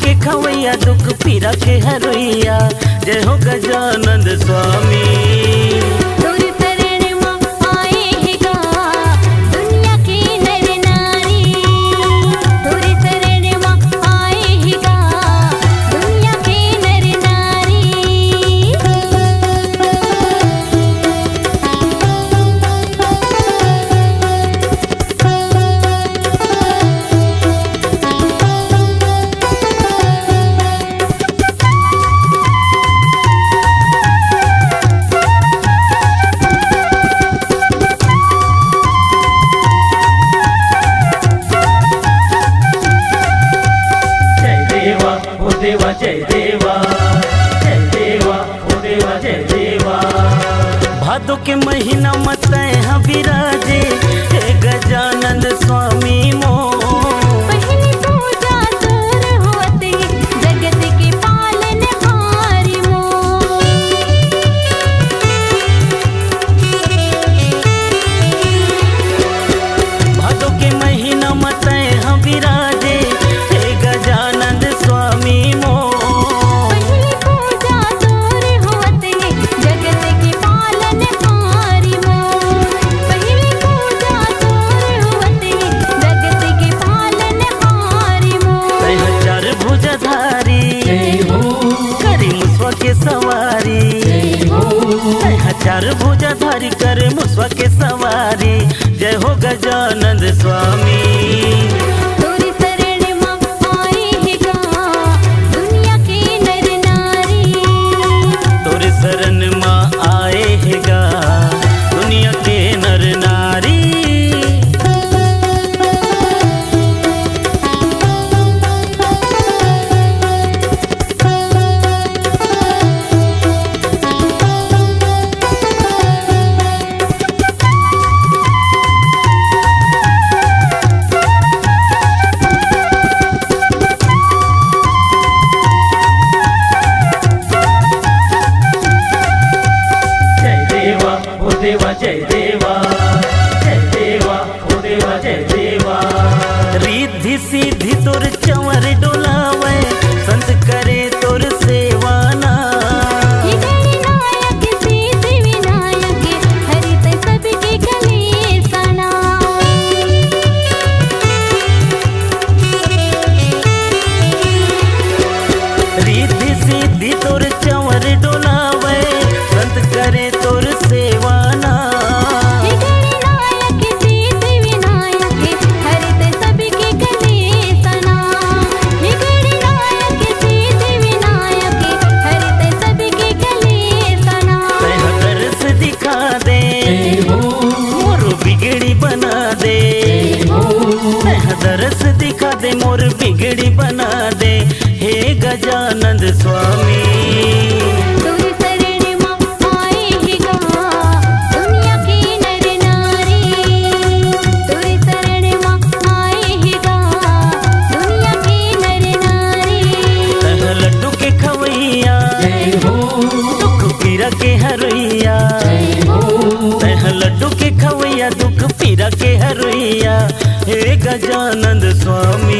के खवैया दुख पीरा के हरैया। जय हो गजानंद स्वामी। देवा जय देवा, जय देवा ओ देवा जय देवा। भादो के महीना मत यहाँ विराजे हे गजानंद स्वामी मो। पहली पूजा तोर होते जगत के पालन हारी मो। भादो के महीना मत यहाँ विराजे हे गजानंद स्वामी मो। पहली पूजा तोर होते जगत के पालन हारी मो। पहली पूजा तोर होते जगत के पालन हारी मो। तैहा चार भुजधारी करी मुसवा के सवारी। तैहा चार भुजधारी करे मुसवा के सवारी। जय हो गजानंद स्वामी। तोरी शरण में आए हैं गा दुनिया के नर नारी। तोरे शरण में आए हैं गा दुनिया के नर नारी। देवा जय देवा, जय देवा ओ देवा जय देवा। रिद्धि सिद्धि तोर चंवर डोलावे संत करे तोर सेवाना। विनायक सिद्धि विनायक हरित सबके कलेसना। रिद्धि सिद्धि तोर चंवर डोलावे संत करे तोर सेवाना। विनायक सिद्धि विनायक हरित सबके कलेसना। विनायक सिद्धि विनायक हरित सबके कलेसना। तैहा तरस दिखा दे मोर बिगड़ी बना दे। तैहा तरस दिखा दे मोर बिगड़ी बना दे हे गजानंद स्वामी। तोरी शरण में आए हैं गा दुनिया के नर नारी। तोरी शरण में आए हैं गा दुनिया के नर नारी। तैहा लड्डू के खवैया दुख पीरा के हरैया। तैहा लड्डू के खवैया दुख पीरा के हरैया हे गजानंद स्वामी।